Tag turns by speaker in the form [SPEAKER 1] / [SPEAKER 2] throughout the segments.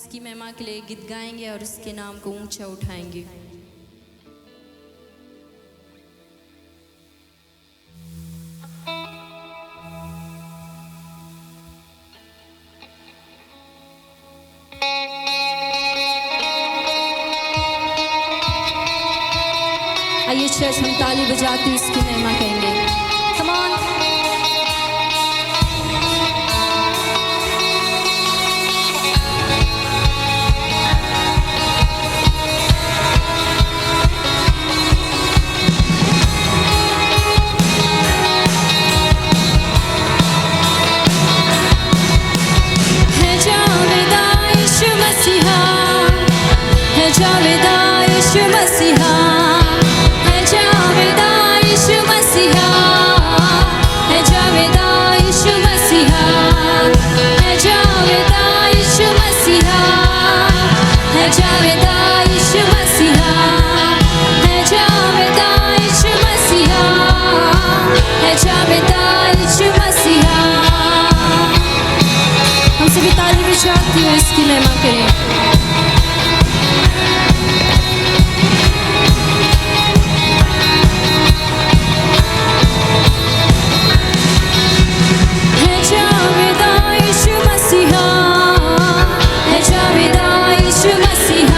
[SPEAKER 1] उसकी महिमा के लिए गीत गाएंगे और उसके नाम को ऊंचा उठाएंगे। आइए चर्च हम ताली बजाते उसकी महिमा कहेंगे। Come on. है जावेदा यीशु मसीहा, है जावेदा यीशु मसीहा, है जावेदा यीशु मसीहा, है जावेदा यीशु मसीहा, है जावेदा यीशु मसीहा, है जावेदा यीशु मसीहा, है जावेदा यीशु मसीहा, है जावेदा यीशु मसीहा। हम सभी ताली बजाते हुए इसकी महिमा करें। है जावेदा यीशु मसीहा, है जावेदा यीशु मसीहा,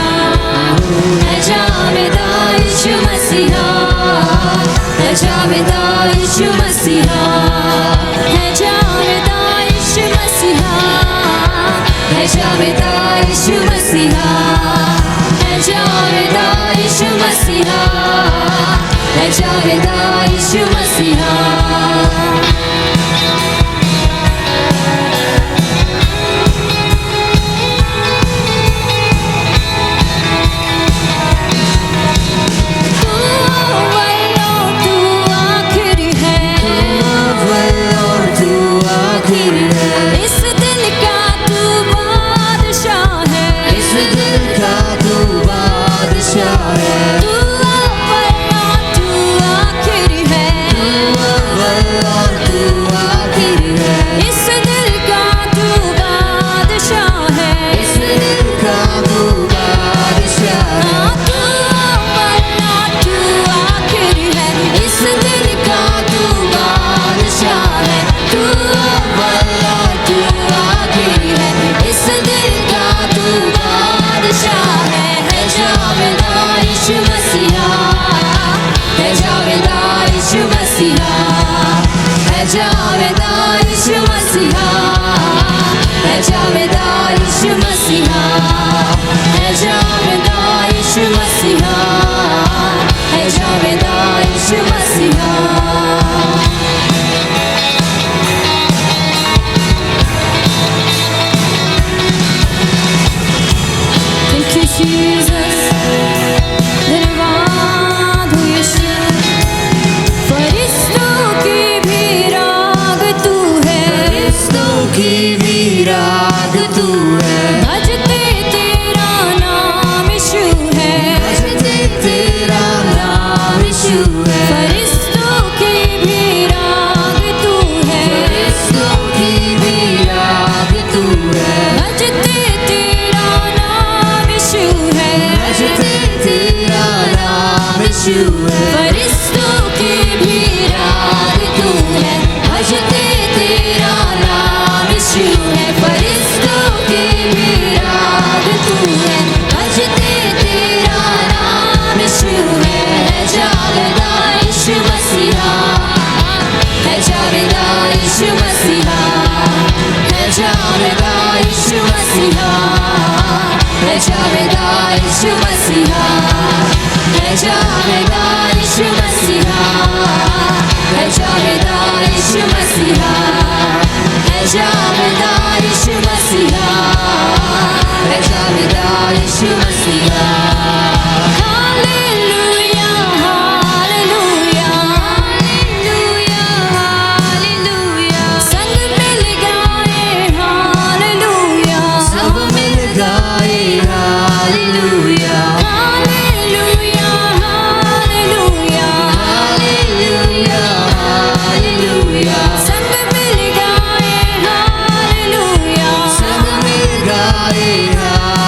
[SPEAKER 1] है जावेदा यीशु मसीहा, है जावेदा यीशु मसीहा, है जावेदा यीशु मसीहा।
[SPEAKER 2] Hallelujah.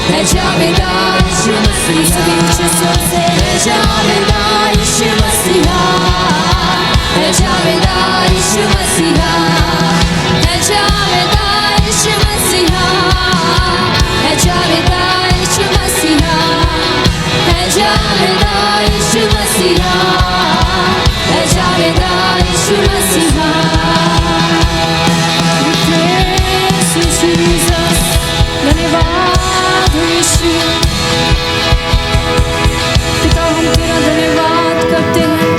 [SPEAKER 1] है जावेदा यीशु मसीहा, है जावेदा यीशु मसीहा, है जावेदा यीशु मसीहा, है जावेदा यीशु मसीहा, है जावेदा यीशु मसीहा, है जावेदा यीशु मसीहा, है जावेदा यीशु मसीहा। Jesus, धन्यवाद यीशु। पिता हम तेरा धन्यवाद करते हैं,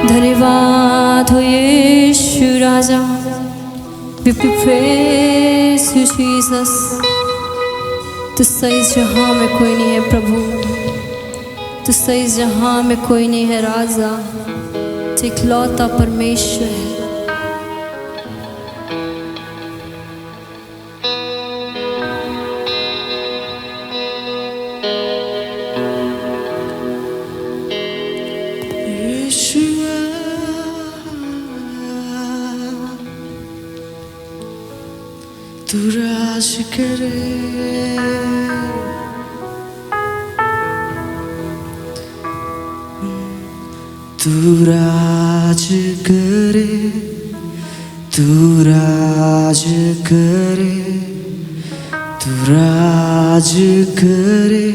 [SPEAKER 1] धन्यवाद हो यीशु राजा। We praise you Jesus। तुझसे इस जहां में कोई नहीं है प्रभु, तुझसे इस जहां में कोई नहीं है राजा, तू इकलौता परमेश्वर है।
[SPEAKER 2] तू राज करे, तू राज करे, तू राज करे, तू राज करे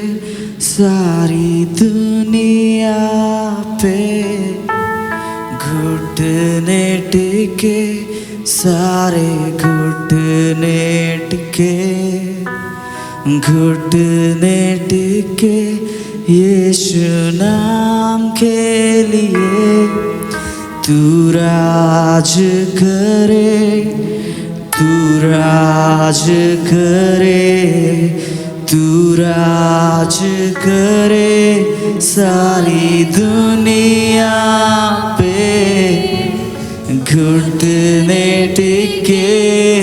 [SPEAKER 2] सारी दुनिया पे। घुटने टिके सारे घुटने टिके, घुटने टिके यीशु नाम के लिए। तू राज करे, तू राज करे, तू राज करे सारी दुनिया पे। घुटने टिके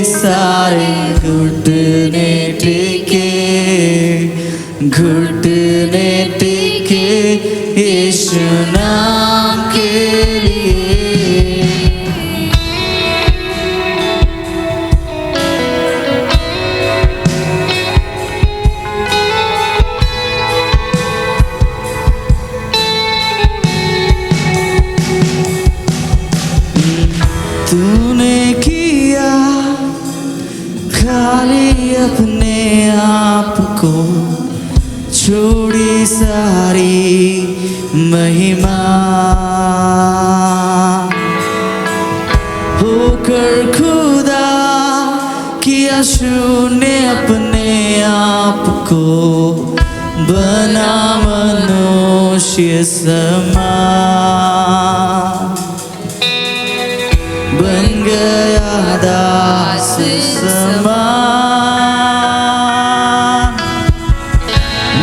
[SPEAKER 2] सारे घुटने टिके, घुटने टिके यीशु नाम के लिए। तूने किया खाली अपने आप को, छोड़ी सारी महिमा। होकर खुदा किया शून्य अपने आप को, बना मनुष्य समान। बन गया दास समान।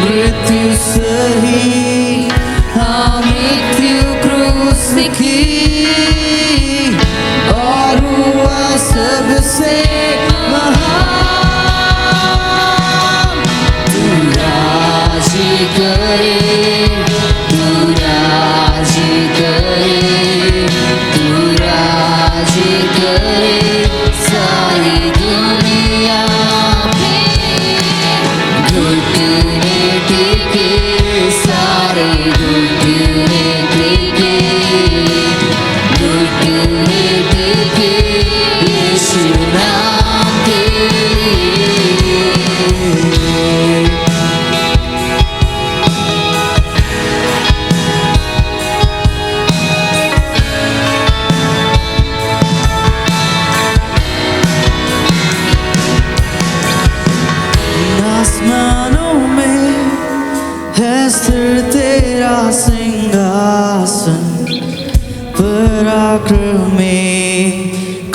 [SPEAKER 2] मृत्यु सही, हाँ मृत्यु क्रूस की, और हुआ सबसे महान। तू राज करे, तू राज करे, तू राज करे सारी दुनिया में। घुटने टिके सारे घुटने टिके, घुटने टिके यीशु नाम के लिए। आसमानों में है स्थिर तेरा सिंहासन, पराक्रमी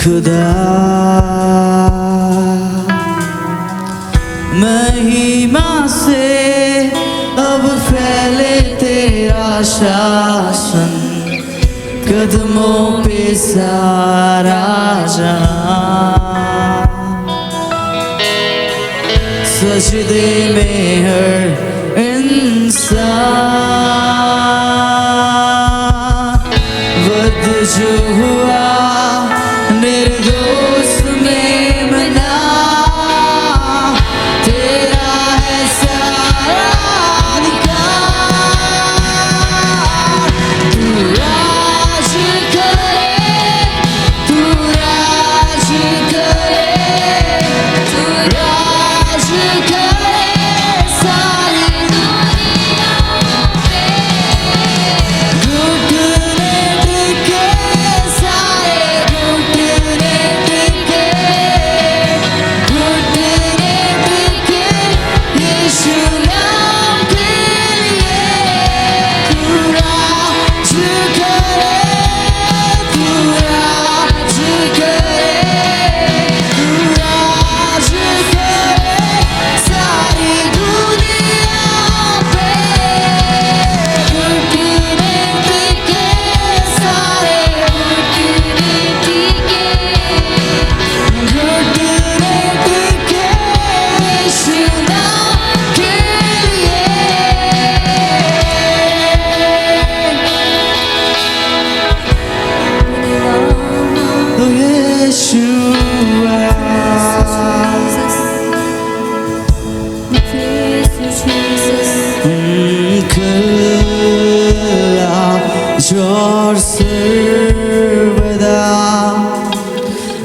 [SPEAKER 2] खुदा। महिमा से अब फैले तेरा शासन, कदमों पे सारा जहां। सजदे में हर इंसान, वध जो हुआ निर्दोष में मना।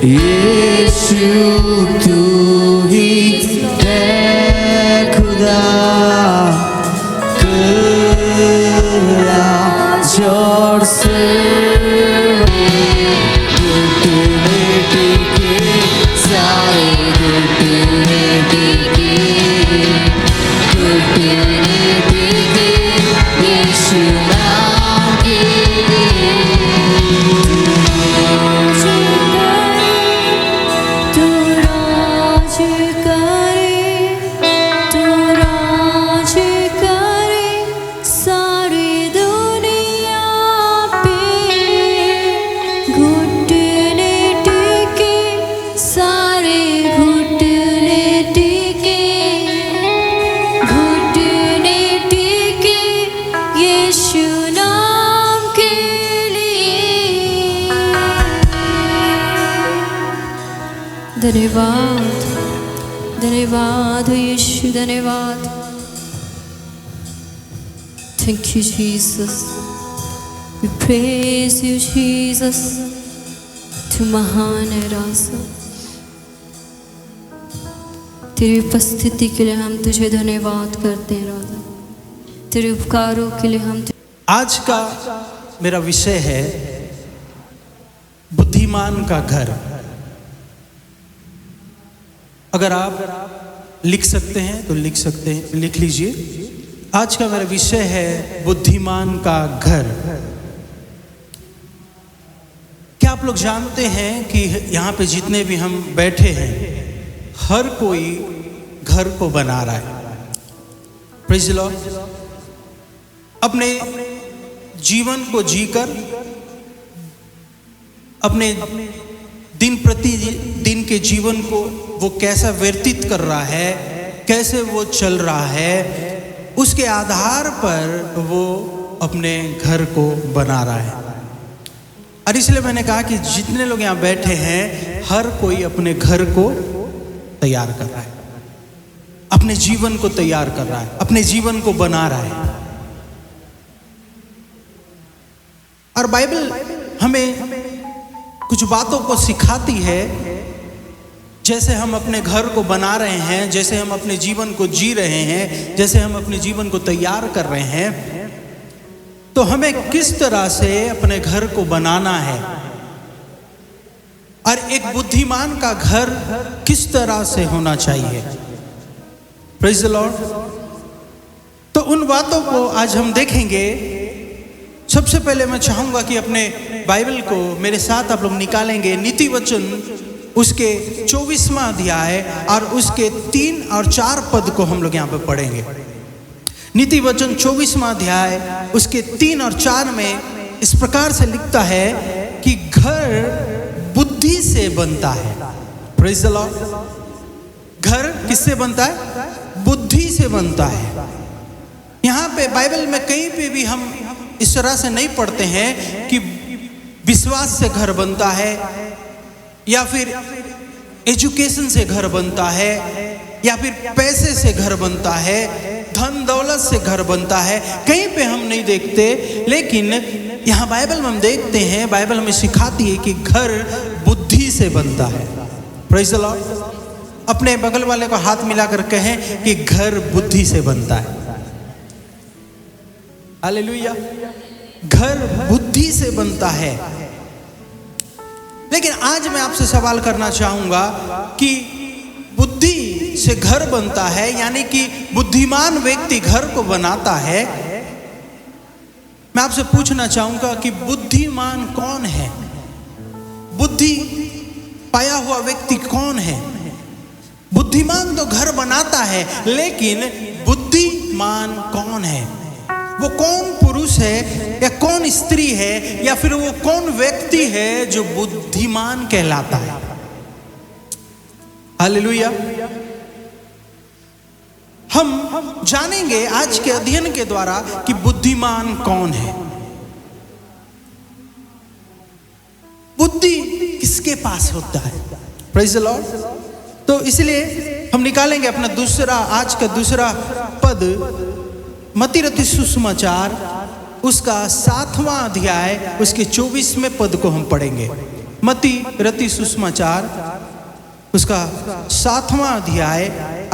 [SPEAKER 2] यीशु तू ही है खुदा, जोर से घुटने टिके, सारे घुटने टिके, घुटने टिके यीशु नाम के।
[SPEAKER 1] तू राज करे, तू राज करे सारी दुनिया पे, घुटने टिके, सारे घुटने टिके, घुटने टिके यीशु नाम के लिए। धन्यवाद, धन्यवाद हो यीशु, धन्यवाद। Thank you, Jesus. We praise you, Jesus. तू महान है राजा। तेरी उपस्थिति के लिए हम तुझे धन्यवाद करते हैं राजा। तेरे उपकारों के लिए हम
[SPEAKER 3] आज का मेरा विषय है बुद्धिमान का घर। अगर आप लिख सकते हैं तो लिख सकते हैं, लिख लीजिए। आज का मेरा विषय है बुद्धिमान का घर। क्या आप लोग जानते हैं कि यहाँ पे जितने भी हम बैठे हैं, हर कोई घर को बना रहा है। Praise the Lord. अपने जीवन को जीकर, अपने दिन प्रतिदिन के जीवन को वो कैसा व्यतीत कर रहा है, कैसे वो चल रहा है, उसके आधार पर वो अपने घर को बना रहा है। और इसलिए मैंने कहा कि जितने लोग यहाँ बैठे हैं, हर कोई अपने घर को तैयार कर रहा है, अपने जीवन को तैयार कर रहा है, अपने जीवन को बना रहा है। और बाइबल हमें कुछ बातों को सिखाती है। जैसे हम अपने घर को बना रहे हैं, जैसे हम अपने जीवन को जी रहे हैं, जैसे हम अपने जीवन को तैयार कर रहे हैं, तो हमें किस तरह से अपने घर को बनाना है और एक बुद्धिमान का घर किस तरह से होना चाहिए। Praise the Lord. तो उन बातों को आज हम देखेंगे। सबसे पहले मैं चाहूंगा कि अपने बाइबल को मेरे साथ आप लोग निकालेंगे। नीति वचन उसके 24वां अध्याय और उसके 3 और 4 पद को हम लोग यहाँ पे पढ़ेंगे। नीति वचन 24वां अध्याय उसके 3 और 4 में इस प्रकार से लिखता है कि घर बुद्धि से बनता है। Praise the Lord. घर किससे बनता है? बुद्धि से बनता है। यहाँ पे बाइबल में कहीं पे भी हम इस तरह से नहीं पढ़ते हैं कि विश्वास से घर बनता है, या फिर एजुकेशन से घर बनता है, या फिर पैसे से घर बनता है, धन दौलत से घर बनता है। कहीं पे हम नहीं देखते, लेकिन यहाँ बाइबल में हम देखते हैं, बाइबल हमें सिखाती है कि घर बुद्धि से बनता है। Praise the Lord. अपने बगल वाले को हाथ मिलाकर कहें कि घर बुद्धि से बनता है। हालेलुया। घर बुद्धि से बनता है। लेकिन आज मैं आपसे सवाल करना चाहूंगा कि बुद्धि से घर बनता है, यानी कि बुद्धिमान व्यक्ति घर को बनाता है। मैं आपसे पूछना चाहूंगा कि बुद्धिमान कौन है? बुद्धि पाया हुआ व्यक्ति कौन है? बुद्धिमान तो घर बनाता है, लेकिन बुद्धिमान कौन है? वो कौन पुरुष है या कौन स्त्री है, या फिर वो कौन व्यक्ति है जो बुद्धिमान कहलाता है? हालेलुया। हम जानेंगे आज के अध्ययन के द्वारा कि बुद्धिमान कौन है। बुद्धि किसके पास होता है? Praise the Lord. तो इसलिए हम निकालेंगे अपना आज का दूसरा पद, मत्ती रचित सुसमाचार उसका 7वां अध्याय उसके 24वें पद को हम पढ़ेंगे। मत्ती रति सुसमाचार उसका 7वां अध्याय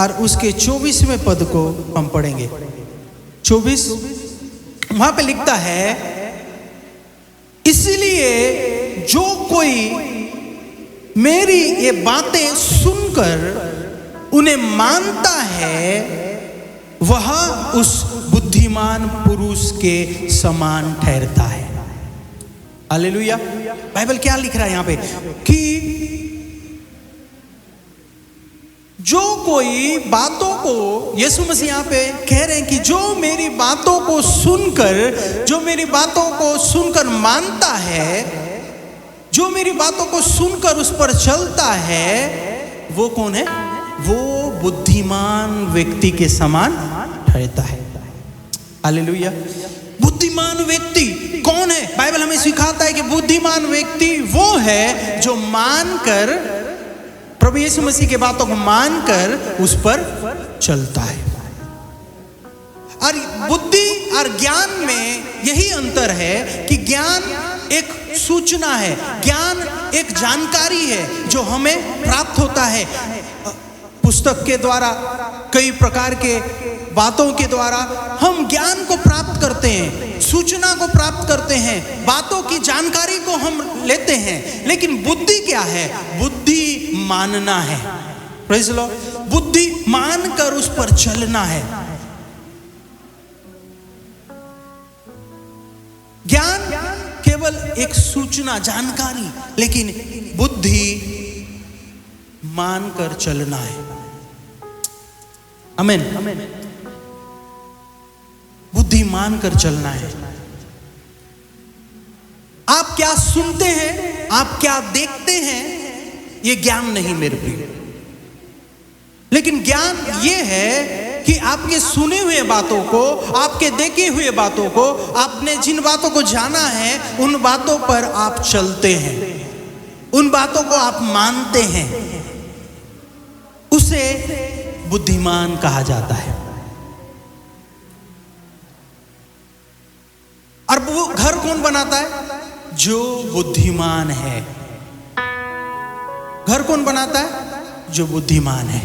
[SPEAKER 3] और उसके 24वें पद को हम पढ़ेंगे। 24 वहां पे लिखता है, इसलिए जो कोई मेरी ये बातें सुनकर उन्हें मानता है वह उस बुद्धिमान पुरुष के समान ठहरता है। हालेलुया। बाइबल क्या लिख रहा है यहां पे कि जो कोई बातों को, यीशु मसीह यहां पे कह रहे हैं कि जो मेरी बातों को सुनकर मानता है, जो मेरी बातों को सुनकर उस पर चलता है, वो कौन है? वो बुद्धिमान व्यक्ति के समान ठहरता है। हालेलुया। बुद्धिमान व्यक्ति कौन है? बाइबल हमें सिखाता है कि बुद्धिमान व्यक्ति वो है जो मानकर, प्रभु यीशु मसीह की बातों को मानकर उस पर चलता है। और बुद्धि और ज्ञान में यही अंतर है कि ज्ञान एक सूचना है, ज्ञान एक जानकारी है जो हमें प्राप्त होता है पुस्तक के द्वारा, कई प्रकार के बातों के द्वारा हम ज्ञान को प्राप्त करते हैं, सूचना को प्राप्त करते हैं, बातों की जानकारी को हम लेते हैं। लेकिन बुद्धि क्या है? बुद्धि मानना है। Praise the Lord. बुद्धि मानकर उस पर चलना है। ज्ञान केवल एक सूचना, जानकारी, लेकिन बुद्धि मानकर चलना है। आमीन। बुद्धि मानकर चलना है। आप क्या सुनते हैं, आप क्या देखते हैं, ये ज्ञान नहीं मेरे प्रिय। लेकिन ज्ञान ये है कि आपके सुने हुए बातों को, आपके देखे हुए बातों को, आपने जिन बातों को जाना है उन बातों पर आप चलते हैं, उन बातों को आप मानते हैं, उसे बुद्धिमान कहा जाता है। और वो घर कौन बनाता है? जो बुद्धिमान है। घर कौन बनाता है? जो बुद्धिमान है।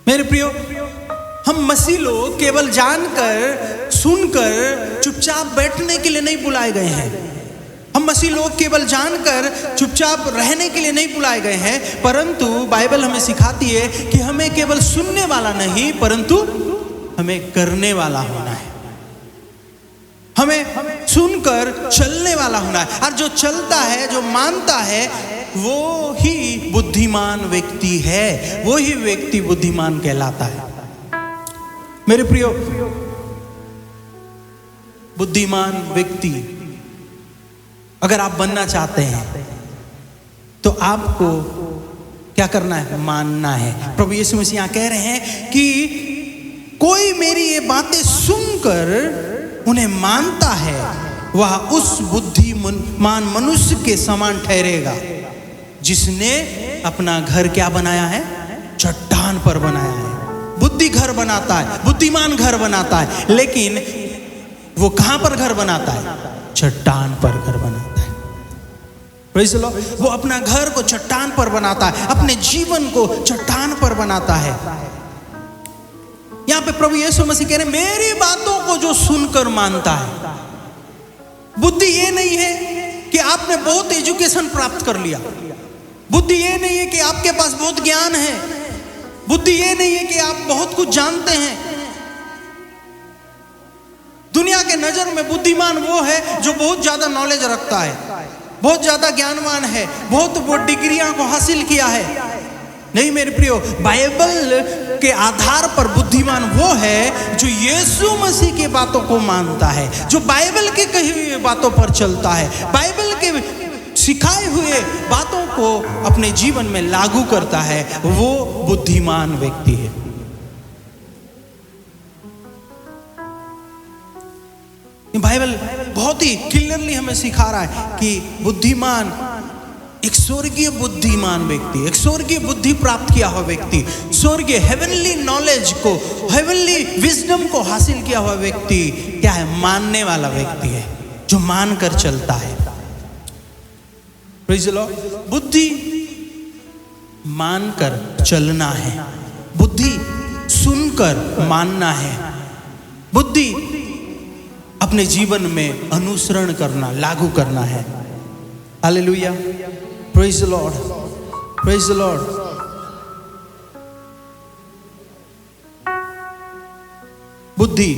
[SPEAKER 3] मेरे प्रियो, हम मसीह लोग केवल जानकर, सुनकर चुपचाप बैठने के लिए नहीं बुलाए गए हैं। हम मसीह लोग केवल जानकर चुपचाप रहने के लिए नहीं बुलाए गए हैं, परंतु बाइबल हमें सिखाती है कि हमें केवल सुनने वाला नहीं, परंतु हमें करने वाला होना है। हमें सुनकर चलने वाला होना है। और जो चलता है, जो मानता है, वो ही बुद्धिमान व्यक्ति है। वो ही व्यक्ति बुद्धिमान कहलाता है। मेरे प्रियो, बुद्धिमान व्यक्ति अगर आप बनना चाहते हैं तो आपको क्या करना है? मानना है। प्रभु यीशु मसीह यहाँ कह रहे हैं कि कोई मेरी ये बातें सुनकर उन्हें मानता है, वह उस बुद्धिमान मनुष्य के समान ठहरेगा जिसने अपना घर क्या बनाया है? चट्टान पर बनाया है। बुद्धि घर बनाता है, बुद्धिमान घर बनाता है, लेकिन वो कहां पर घर बनाता है? चट्टान पर घर बनाता है। Praise the Lord. वो अपना घर को चट्टान पर बनाता है, अपने जीवन को चट्टान पर बनाता है। यहां पे प्रभु यीशु मसीह कह रहे हैं, मेरी बातों को जो सुनकर मानता है। बुद्धि ये नहीं है कि आपने बहुत एजुकेशन प्राप्त कर लिया। बुद्धि ये नहीं है कि आपके पास बहुत ज्ञान है। बुद्धि ये नहीं है कि आप बहुत कुछ जानते हैं। दुनिया के नजर में बुद्धिमान वो है जो बहुत ज्यादा नॉलेज रखता है, बहुत ज्यादा ज्ञानवान है, बहुत डिग्रियां को हासिल किया है। नहीं मेरे प्रियो, बाइबल के आधार पर बुद्धिमान वो है जो यीशु मसीह की बातों को मानता है, जो बाइबल के कही हुई बातों पर चलता है, बाइबल के सिखाए हुए बातों को अपने जीवन में लागू करता है। वो बुद्धिमान व्यक्ति है। बाइबल बहुत ही क्लियरली हमें सिखा रहा है कि बुद्धिमान एक स्वर्गीय बुद्धिमान व्यक्ति, एक स्वर्गीय बुद्धि प्राप्त किया हुआ व्यक्ति, स्वर्गीय हेवनली नॉलेज को, हेवनली विजडम को हासिल किया हुआ व्यक्ति क्या है? मानने वाला व्यक्ति है, जो मानकर चलता है। Praise the Lord. बुद्धि मानकर चलना है, बुद्धि सुनकर मानना है, बुद्धि अपने जीवन में अनुसरण करना, लागू करना है। Hallelujah, praise the Lord, praise the Lord. बुद्धि,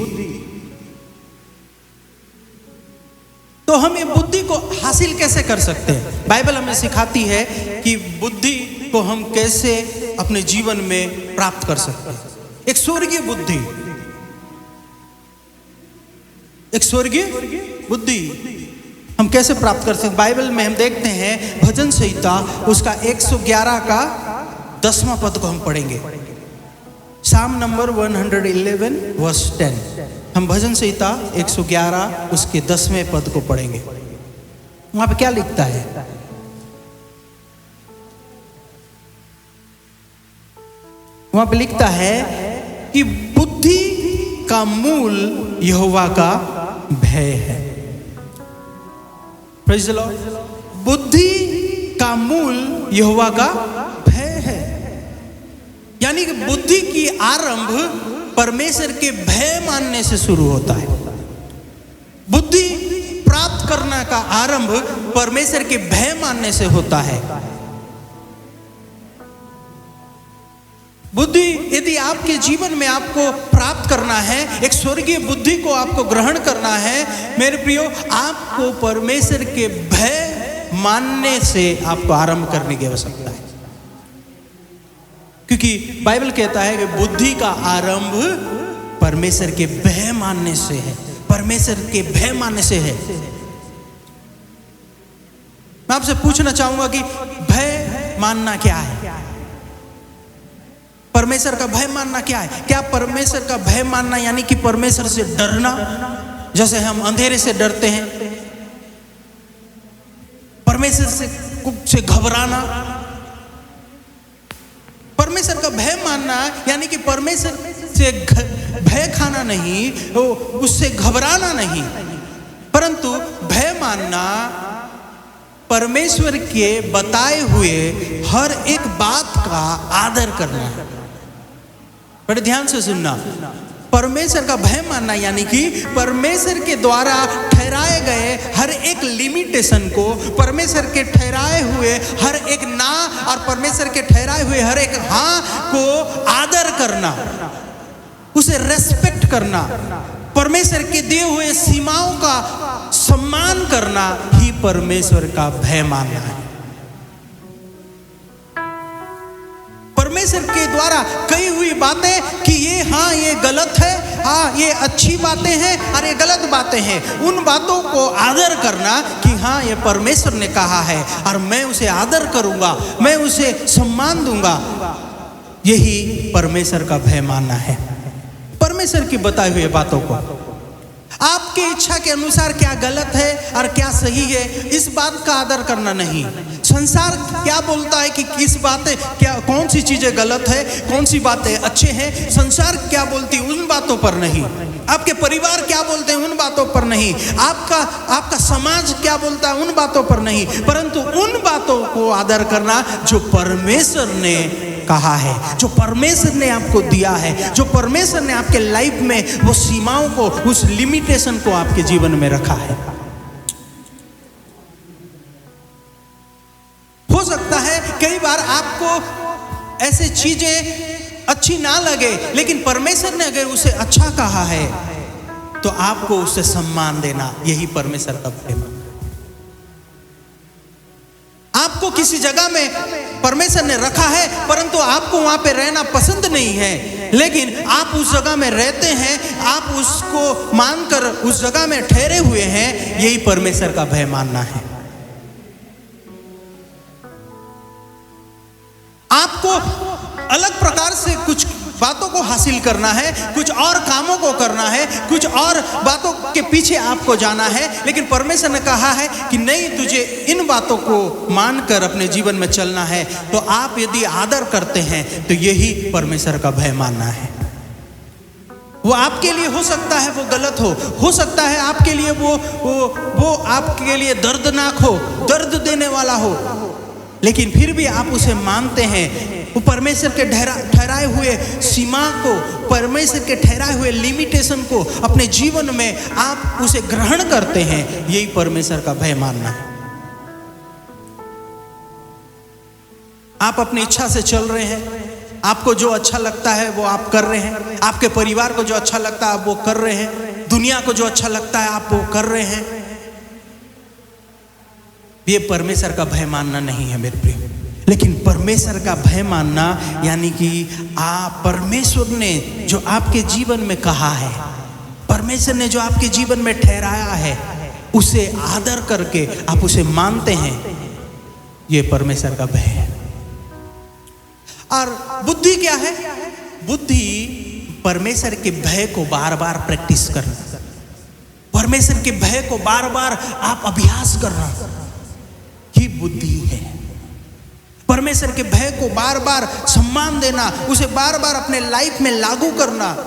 [SPEAKER 3] तो हम ये बुद्धि को हासिल कैसे कर सकते हैं? बाइबल हमें सिखाती है कि बुद्धि को हम कैसे अपने जीवन में प्राप्त कर सकते हैं। एक स्वर्गीय बुद्धि, एक स्वर्गीय बुद्धि हम कैसे प्राप्त कर सकते हैं? बाइबल में हम देखते हैं भजन संहिता उसका 111 का 10वां पद को हम पढ़ेंगे। साम नंबर 111 वर्स 10। हम भजन संहिता 111 उसके 10वें पद को पढ़ेंगे। वहां पे क्या लिखता है? वहां पे लिखता है कि बुद्धि का मूल यहोवा का भय है। Praise the Lord. बुद्धि का मूल यहोवा का भय है, यानी कि बुद्धि की आरंभ परमेश्वर के भय मानने से शुरू होता है। बुद्धि प्राप्त करने का आरंभ परमेश्वर के भय मानने से होता है। बुद्धि यदि आपके जीवन में आपको प्राप्त करना है, एक स्वर्गीय बुद्धि को आपको ग्रहण करना है, मेरे प्रियो, आपको परमेश्वर के भय मानने से आपको आरंभ करने की आवश्यकता है। क्योंकि बाइबल कहता है कि बुद्धि का आरंभ परमेश्वर के भय मानने से है, परमेश्वर के भय मानने से है। मैं आपसे पूछना चाहूंगा कि भय मानना क्या है? परमेश्वर का भय मानना क्या है? क्या परमेश्वर का भय मानना यानी कि परमेश्वर से डरना, जैसे हम अंधेरे से डरते हैं, परमेश्वर से घबराना? परमेश्वर का भय मानना यानी कि परमेश्वर से भय खाना नहीं, उससे घबराना नहीं, परंतु भय मानना परमेश्वर के बताए हुए हर एक बात का आदर करना है। बड़े ध्यान से सुनना। परमेश्वर का भय मानना यानी कि परमेश्वर के द्वारा ठहराए गए हर एक लिमिटेशन को, परमेश्वर के ठहराए हुए हर एक ना और परमेश्वर के ठहराए हुए हर एक हाँ को आदर करना, उसे रेस्पेक्ट करना, परमेश्वर के दिए हुए सीमाओं का सम्मान करना ही परमेश्वर का भय मानना है। परमेश्वर के द्वारा कही हुई बातें कि ये हाँ ये गलत है, हाँ ये अच्छी बातें हैं और ये गलत बातें हैं, उन बातों को आदर करना कि हाँ ये परमेश्वर ने कहा है और मैं उसे आदर करूंगा, मैं उसे सम्मान दूंगा, यही परमेश्वर का भय मानना है। परमेश्वर की बताई हुई बातों को, आपकी इच्छा के अनुसार क्या गलत है और क्या सही है, इस बात का आदर करना नहीं। संसार क्या बोलता है कि किस बातें क्या, कौन सी चीजें गलत है, कौन सी बातें अच्छे हैं, संसार क्या बोलती है उन बातों पर नहीं। आपके परिवार क्या बोलते हैं उन बातों पर नहीं, आपका समाज क्या बोलता है उन बातों पर नहीं, परंतु उन बातों को आदर करना जो परमेश्वर ने कहा है, जो परमेश्वर ने आपको दिया है, जो परमेश्वर ने आपके लाइफ में वो सीमाओं को, उस लिमिटेशन को आपके जीवन में रखा है। हो सकता है कई बार आपको ऐसे चीजें अच्छी ना लगे, लेकिन परमेश्वर ने अगर उसे अच्छा कहा है तो आपको उसे सम्मान देना, यही परमेश्वर का प्रेम। आपको किसी जगह में परमेश्वर ने रखा है परंतु आपको वहां पे रहना पसंद नहीं है, लेकिन आप उस जगह में रहते हैं, आप उसको मानकर उस जगह में ठहरे हुए हैं, यही परमेश्वर का भय मानना है। आपको अलग प्रकार से कुछ बातों को हासिल करना है, कुछ और कामों को करना है, कुछ और बातों के पीछे आपको जाना है, लेकिन परमेश्वर ने कहा है कि नहीं, तुझे इन बातों को मानकर अपने जीवन में चलना है। तो आप यदि आदर करते हैं तो यही परमेश्वर का भय मानना है। वो आपके लिए हो सकता है वो गलत हो सकता है आपके लिए वो आपके लिए दर्दनाक हो, दर्द देने वाला हो, लेकिन फिर भी आप उसे मानते हैं, वो परमेश्वर के ठहराए हुए सीमा को, परमेश्वर के ठहराए हुए लिमिटेशन को अपने जीवन में आप उसे ग्रहण करते हैं, यही परमेश्वर का भय मानना है। आप अपनी इच्छा से चल रहे हैं, आपको जो अच्छा लगता है वो आप कर रहे हैं, आपके परिवार को जो अच्छा लगता है आप वो कर रहे हैं, दुनिया को जो अच्छा लगता है आप वो कर रहे हैं, ये परमेश्वर का भय मानना नहीं है मेरे प्रिय। लेकिन परमेश्वर का भय मानना यानी कि परमेश्वर ने जो आपके जीवन में कहा है, परमेश्वर ने जो आपके जीवन में ठहराया है, उसे आदर करके आप उसे मानते हैं, ये परमेश्वर का भय है। और बुद्धि क्या है? बुद्धि परमेश्वर के भय को बार बार प्रैक्टिस करना, परमेश्वर के भय को बार बार आप अभ्यास करना, ही बुद्धि है। परमेश्वर के भय को बार बार सम्मान देना, उसे बार बार अपने लाइफ में लागू करना।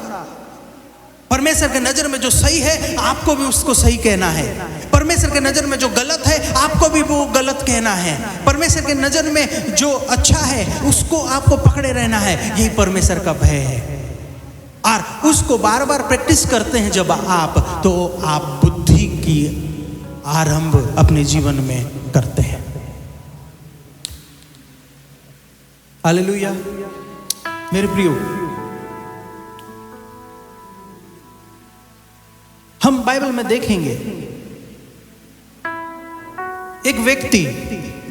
[SPEAKER 3] परमेश्वर के नजर में जो सही है आपको भी उसको सही कहना है, परमेश्वर के नजर में जो गलत है आपको भी वो गलत कहना है, परमेश्वर के नजर में जो अच्छा है उसको आपको पकड़े रहना है, यही परमेश्वर का भय है। और उसको बार बार प्रैक्टिस करते हैं जब आप, तो आप बुद्धि की आरंभ अपने जीवन में करते हैं। हालेलुया मेरे प्रियो, हम बाइबल में देखेंगे एक व्यक्ति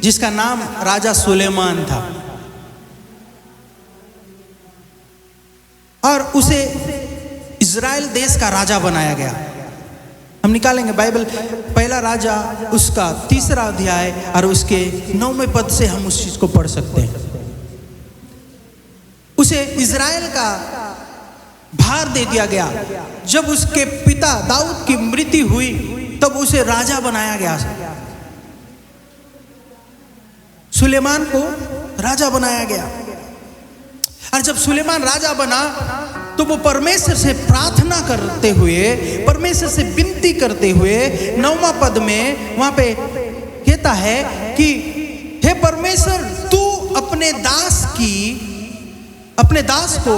[SPEAKER 3] जिसका नाम राजा सुलेमान था, और उसे इज़राइल देश का राजा बनाया गया। हम निकालेंगे बाइबल पहला राजा उसका 3रा अध्याय और उसके 9वें पद से हम उस चीज को पढ़ सकते हैं। उसे इज़राइल का भार दे दिया गया। जब उसके पिता दाऊद की मृत्यु हुई तब उसे राजा बनाया गया, सुलेमान को राजा बनाया गया। और जब सुलेमान राजा बना तो वो परमेश्वर से प्रार्थना करते हुए, परमेश्वर से विनती करते हुए 9वां पद में वहां पे कहता है कि हे परमेश्वर, तू अपने दास को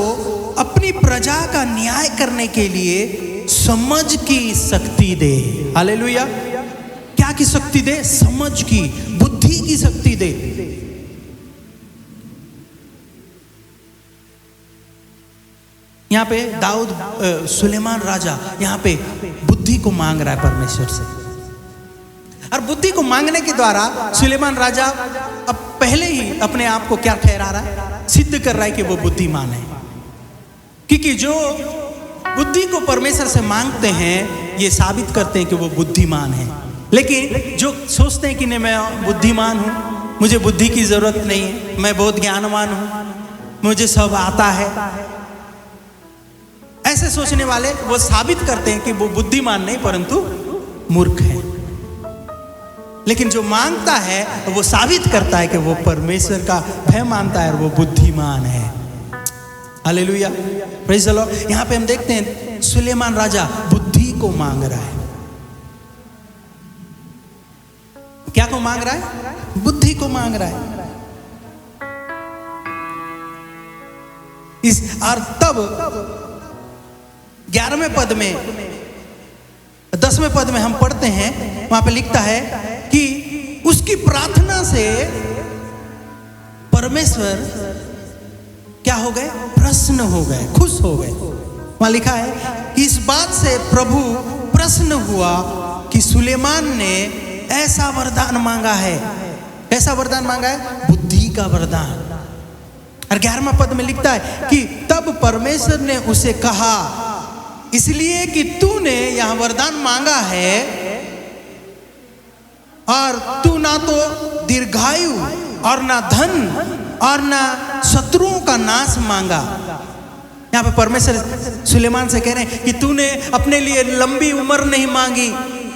[SPEAKER 3] अपनी प्रजा का न्याय करने के लिए समझ की शक्ति दे। हालेलुया। क्या की शक्ति दे? समझ की, बुद्धि की शक्ति दे। यहाँ पे दाऊद सुलेमान राजा यहाँ पे बुद्धि को मांग रहा है परमेश्वर से, और बुद्धि को मांगने के द्वारा सुलेमान राजा अब पहले ही अपने आप को क्या ठहरा रहा है? सिद्ध कर रहा है कि वो बुद्धिमान है। क्योंकि जो बुद्धि को परमेश्वर से मांगते हैं ये साबित करते हैं कि वो बुद्धिमान है। लेकिन जो सोचते हैं कि नहीं मैं बुद्धिमान हूँ, मुझे बुद्धि की जरूरत नहीं है, मैं बहुत ज्ञानवान हूँ, मुझे सब आता है, ऐसे सोचने वाले वो साबित करते हैं कि वो बुद्धिमान नहीं परंतु मूर्ख है। लेकिन जो मांगता है वो साबित करता है कि वो परमेश्वर का भय मानता है और वो बुद्धिमान है। Hallelujah, praise the Lord. यहाँ पे हम देखते हैं सुलेमान राजा बुद्धि को मांग रहा है। क्या को मांग रहा है? बुद्धि को मांग रहा है। इस और तब 11वें पद में 10वें पद में हम पढ़ते हैं, वहां पे लिखता है कि उसकी प्रार्थना से परमेश्वर क्या हो गए? प्रसन्न हो गए, खुश हो गए। वहां लिखा है कि इस बात से प्रभु प्रसन्न हुआ कि सुलेमान ने ऐसा वरदान मांगा है। ऐसा वरदान मांगा है? बुद्धि का वरदान। और 11वां पद में लिखता है कि तब परमेश्वर ने उसे कहा, इसलिए कि तूने यह वरदान मांगा है और तू ना तो दीर्घायु और ना धन और ना शत्रुओं का नाश मांगा। यहाँ पे परमेश्वर सुलेमान से कह रहे हैं कि तूने अपने लिए लंबी उम्र नहीं मांगी,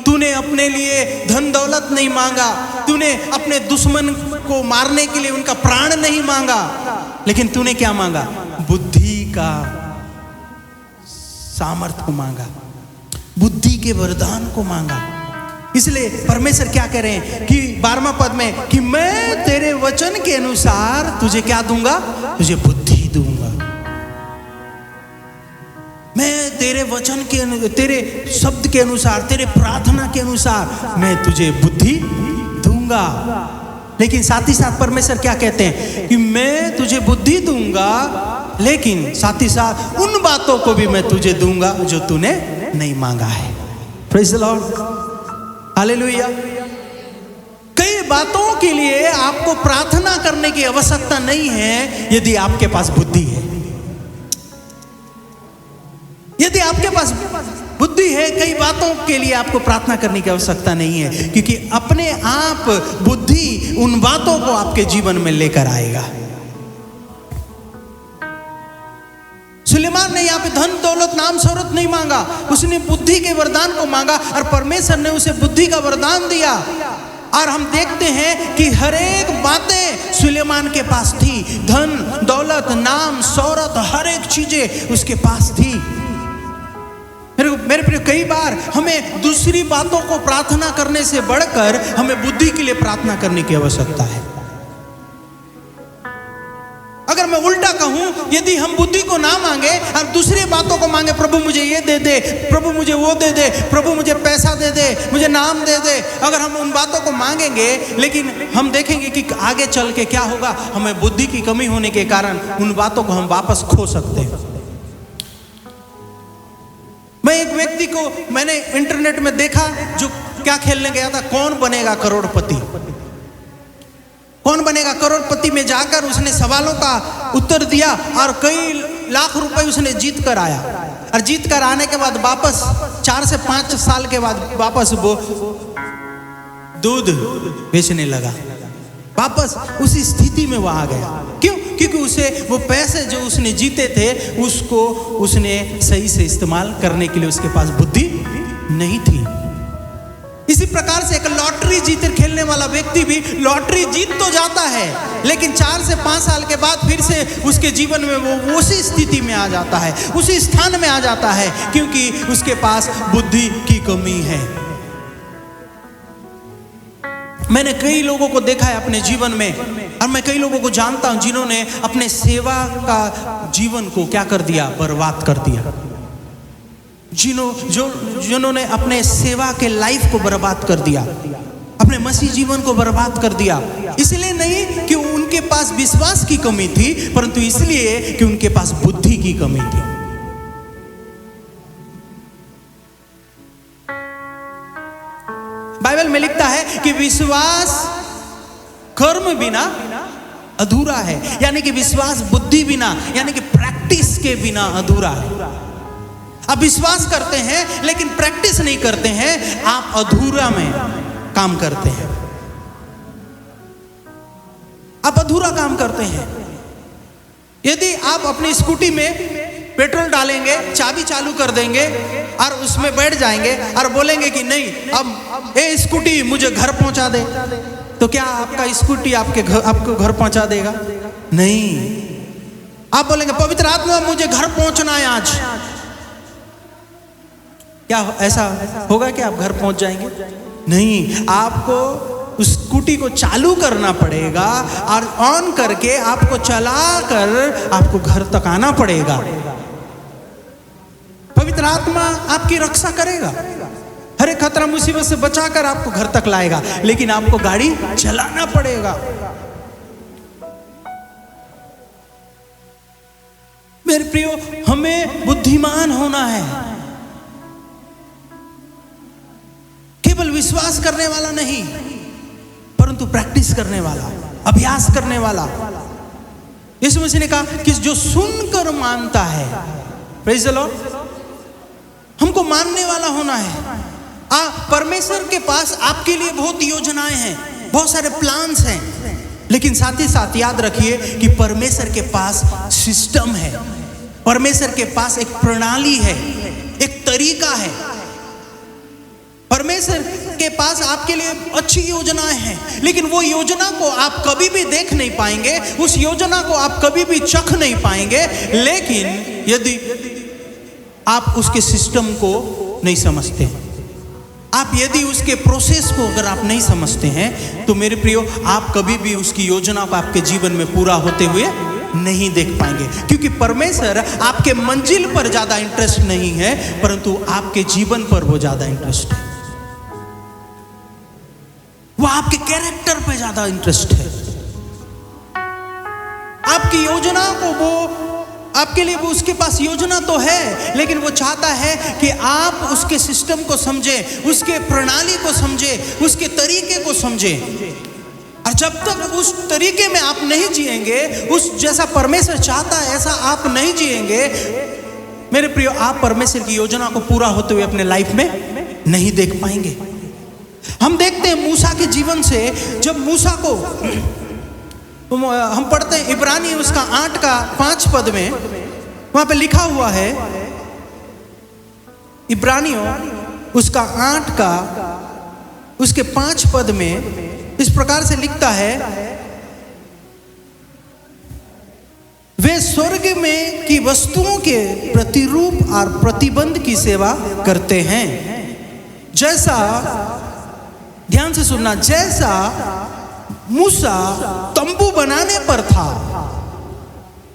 [SPEAKER 3] तूने अपने लिए धन दौलत नहीं मांगा, तूने अपने दुश्मन को मारने के लिए उनका प्राण नहीं मांगा, लेकिन तूने क्या मांगा? बुद्धि का सामर्थ्य को मांगा, बुद्धि के वरदान को मांगा। इसलिए परमेश्वर क्या कह रहे हैं कि 12वां पद में कि मैं तेरे वचन के अनुसार तुझे क्या दूंगा, तुझे बुद्धि दूंगा। मैं तेरे वचन के, तेरे शब्द के अनुसार, तेरे प्रार्थना के अनुसार मैं तुझे बुद्धि दूंगा। लेकिन साथ ही साथ परमेश्वर क्या कहते हैं कि मैं तुझे बुद्धि दूंगा, लेकिन साथ ही साथ उन बातों को भी मैं तुझे दूंगा जो तूने नहीं मांगा है। Praise the Lord, hallelujah. कई बातों के लिए आपको प्रार्थना करने की आवश्यकता नहीं है यदि आपके पास बुद्धि है। यदि आपके पास बुद्धि है, कई बातों के लिए आपको प्रार्थना करने की आवश्यकता नहीं है, क्योंकि अपने आप बुद्धि उन बातों को आपके जीवन में लेकर आएगा। सुलेमान ने यहाँ पे धन दौलत नाम शौहरत नहीं मांगा, उसने बुद्धि के वरदान को मांगा और परमेश्वर ने उसे बुद्धि का वरदान दिया। और हम देखते हैं कि हर एक बातें सुलेमान के पास थी, धन दौलत नाम शौहरत हर एक चीजें उसके पास थी। मेरे प्रिय, कई बार हमें दूसरी बातों को प्रार्थना करने से बढ़कर हमें बुद्धि के लिए प्रार्थना करने की आवश्यकता है। अगर मैं उल्टा कहूं, यदि हम बुद्धि को ना मांगे और दूसरी बातों को मांगे, प्रभु मुझे ये दे दे, प्रभु मुझे वो दे दे, प्रभु मुझे पैसा दे दे, मुझे नाम दे दे, अगर हम उन बातों को मांगेंगे, लेकिन हम देखेंगे कि आगे चल के क्या होगा, हमें बुद्धि की कमी होने के कारण उन बातों को हम वापस खो सकते हैं। मैं एक व्यक्ति को मैंने इंटरनेट में देखा जो क्या खेलने गया था, कौन बनेगा करोड़पति। कौन बनेगा करोड़पति में जाकर उसने सवालों का उत्तर दिया और कई लाख रुपए उसने जीत कर आया। और जीत कर आने के बाद वापस 4 से 5 साल के बाद वापस वो दूध बेचने लगा, वापस उसी स्थिति में वो आ गया। क्यों? क्योंकि उसे वो पैसे जो उसने जीते थे उसको उसने सही से इस्तेमाल करने के लिए उसके पास बुद्धि नहीं थी। इसी प्रकार से एक लॉटरी जीत खेलने वाला व्यक्ति भी लॉटरी जीत तो जाता है, लेकिन 4 से 5 साल के बाद फिर से उसके जीवन में वो उसी स्थिति में आ जाता है, उसी स्थान में आ जाता है, क्योंकि उसके पास बुद्धि की कमी है। मैंने कई लोगों को देखा है अपने जीवन में, और मैं कई लोगों को जानता हूं जिन्होंने अपने सेवा का जीवन को क्या कर दिया, बर्बाद कर दिया। जिन्होंने अपने सेवा के लाइफ को बर्बाद कर दिया, अपने मसीह जीवन को बर्बाद कर दिया। इसलिए नहीं कि उनके पास विश्वास की कमी थी, परंतु इसलिए कि उनके पास बुद्धि की कमी थी। बाइबल में लिखता है कि विश्वास कर्म बिना अधूरा है, यानी कि विश्वास बुद्धि बिना, यानी कि प्रैक्टिस के बिना अधूरा है। आप विश्वास करते हैं लेकिन प्रैक्टिस नहीं करते हैं, आप अधूरा में काम करते हैं, आप अधूरा काम करते हैं। यदि आप अपनी स्कूटी में पेट्रोल डालेंगे, चाबी चालू कर देंगे और उसमें बैठ जाएंगे और बोलेंगे कि नहीं अब ए स्कूटी मुझे घर पहुंचा दे, तो क्या आपका स्कूटी आपको घर पहुंचा देगा? नहीं। आप बोलेंगे पवित्र आत्मा मुझे घर पहुंचना है आज, क्या ऐसा होगा कि आप घर पहुंच जाएंगे? नहीं, आपको उस स्कूटी को चालू करना पड़ेगा और ऑन करके आपको चलाकर आपको घर तक आना पड़ेगा। पवित्र आत्मा आपकी रक्षा करेगा, हर एक खतरा मुसीबत से बचाकर आपको घर तक लाएगा, लेकिन आपको गाड़ी चलाना पड़ेगा। मेरे प्रियो, हमें बुद्धिमान होना है, केवल विश्वास करने वाला नहीं, परंतु प्रैक्टिस करने वाला, अभ्यास करने वाला। यीशु मसीह ने कहा कि जो सुनकर मानता है, प्रेज़ द लॉर्ड, हमको मानने वाला होना है। परमेश्वर के पास आपके लिए बहुत योजनाएं हैं, बहुत सारे प्लान्स हैं, लेकिन साथ ही साथ याद रखिए कि परमेश्वर के पास सिस्टम है, परमेश्वर के पास एक प्रणाली है, एक तरीका है। परमेश्वर के पास आपके लिए अच्छी योजनाएं हैं, लेकिन वो योजना को आप कभी भी देख नहीं पाएंगे, उस योजना को आप कभी भी चख नहीं पाएंगे, लेकिन यदि आप उसके सिस्टम को नहीं समझते, आप यदि उसके प्रोसेस को अगर आप नहीं समझते हैं तो मेरे प्रियो, आप कभी भी उसकी योजना को आपके जीवन में पूरा होते हुए नहीं देख पाएंगे। क्योंकि परमेश्वर आपके मंजिल पर ज्यादा इंटरेस्ट नहीं है, परंतु आपके जीवन पर वो ज्यादा इंटरेस्ट है। वो आपके कैरेक्टर पे ज्यादा इंटरेस्ट है। आपकी योजना को वो आपके लिए, वो उसके पास योजना तो है, लेकिन वो चाहता है कि आप उसके सिस्टम को समझें, उसके प्रणाली को समझें, उसके तरीके को समझें। और जब तक उस तरीके में आप नहीं जिएंगे, उस जैसा परमेश्वर चाहता है ऐसा आप नहीं जिएंगे, मेरे प्रियो, आप परमेश्वर की योजना को पूरा होते हुए अपने लाइफ में नहीं देख पाएंगे। हम देखते हैं मूसा के जीवन से, जब मूसा को हम पढ़ते हैं इब्रानी उसका 8 का 5 पद में, वहां पे लिखा हुआ है, इब्रानियों उसका 8 का उसके 5 पद में इस प्रकार से लिखता है, वे स्वर्ग में की वस्तुओं के प्रतिरूप और प्रतिबंध की सेवा करते हैं, जैसा, ध्यान से सुनना, जैसा मूसा तंबू बनाने पर था,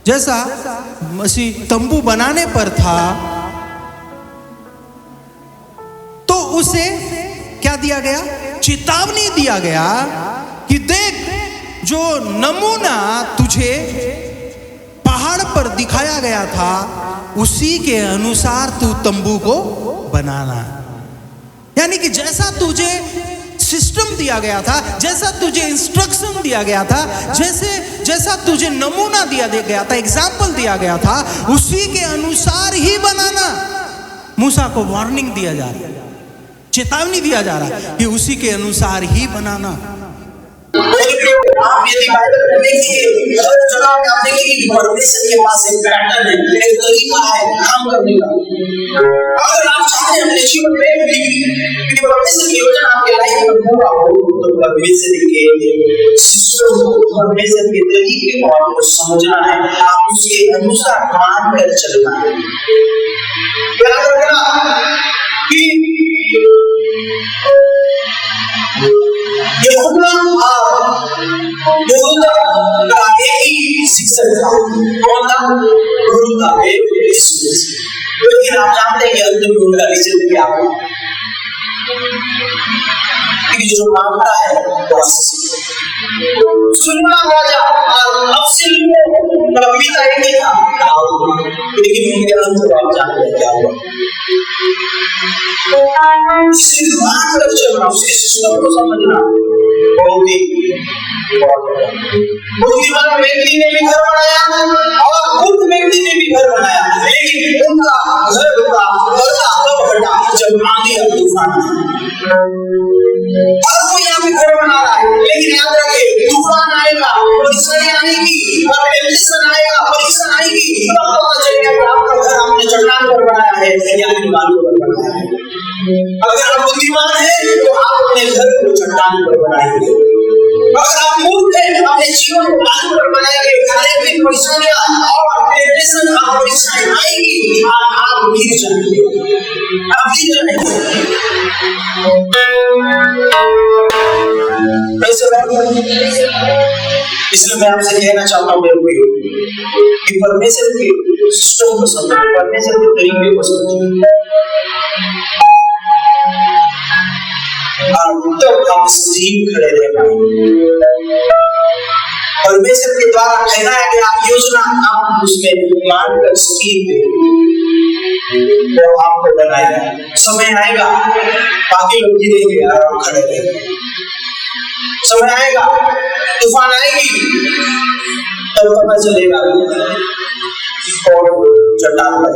[SPEAKER 3] जैसा मसीह तंबू बनाने पर था, तो उसे क्या दिया गया? चेतावनी दिया गया कि देख, जो नमूना तुझे पहाड़ पर दिखाया गया था, उसी के अनुसार तू तंबू को बनाना। यानी कि जैसा तुझे सिस्टम दिया गया था, जैसा तुझे इंस्ट्रक्शन दिया गया था, जैसा तुझे नमूना दिया गया था, एग्जाम्पल दिया गया था, उसी के अनुसार ही बनाना। मूसा को वार्निंग दिया जा रहा है, चेतावनी दिया जा रहा है कि उसी के अनुसार ही बनाना।
[SPEAKER 4] आप यदि बाइबल में देखेंगे, हर जगह पे आप देखेंगे कि परमेश्वर के पास एक पैटर्न है, एक तरीका है काम करने का। अगर आप चाहते हैं अपने जीवन में कि परमेश्वर की योजना आपके लाइफ में पूरा हो, तो परमेश्वर के सिस्टम को, परमेश्वर के तरीके को आपको समझना है, आप उसके अनुसार मान कर चलना है। याद रखना कि यहोवा का एक ही शिक्षक था, कौन था? यहोवा यीशु। लेकिन आप जानते हैं कि अंतिम में उनका रिजल्ट क्या हुआ? कि जो मांगता है वो सुनना राजा और अफसील का पिता एक ही था, लेकिन उनके अंत आप जानते हैं क्या हुआ? सिर्फ मान कर चलना, उसके सिस्टम को समझना बहुत ही बुद्धिमान व्यक्ति ने भी घर बनाया और बुद्ध व्यक्ति ने भी घर बनाया, लेकिन उनका घर का पर्दा तब हटा जब आंधी और तूफान आया। हर कोई यहाँ पे घर बना रहा है, लेकिन याद रखे, तूफान आएगा, परेशानी आएगी, टेंशन आएगा, परेशानी आएगी, तब पता चलेगा कि आपका घर आपने चट्टान पर बनाया है या फिर बालू पर बनाया है। अगर आप बुद्धिमान हैं तो आप अपने घर को चट्टान पर बनाएंगे, अगर आप मूर्ख हैं अपने जीवन को बालू पर बनाएंगे। हर एक परेशानियां और टेंशन और परेशानी आएगी और आप गिर जाएंगे, आप गिर जाएंगे। इसलिए मैं आपसे कहना चाहता हूँ मेरे भाइयों कि परमेश्वर के सिस्टम को समझो, परमेश्वर के तरीके को समझो, तब हम स्थिर खड़े रह पाएंगे। परमेश्वर के द्वारा ठहराया गया योजना आप उसमें मानकर स्थिर वो आपको बनाएगा। समय आएगा बाकी लोग गिरेंगे और आप खड़े रहेंगे, समय आएगा तूफान आएगी तब पता चलेगा और चट्टान पर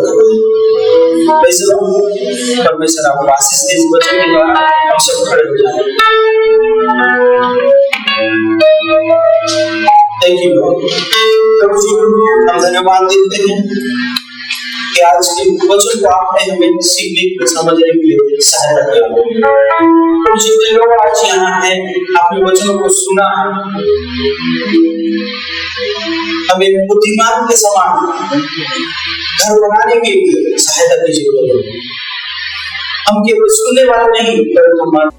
[SPEAKER 4] परमेश्वर आपको आशीष दे। इस वचन के द्वारा हम सब खड़े हो जाएं। Thank you lord. प्रभु जी हम धन्यवाद देते हैं कि आज के वचन को आपने हमें सीखने को समझने के लिए सहायता किया। प्रभु जितने लोग आज यहाँ हैं आपने वचनों को सुना, हमें बुद्धिमान के समान घर बनाने के लिए सहायता कीजिए। हम केवल सुनने वाले नहीं, पर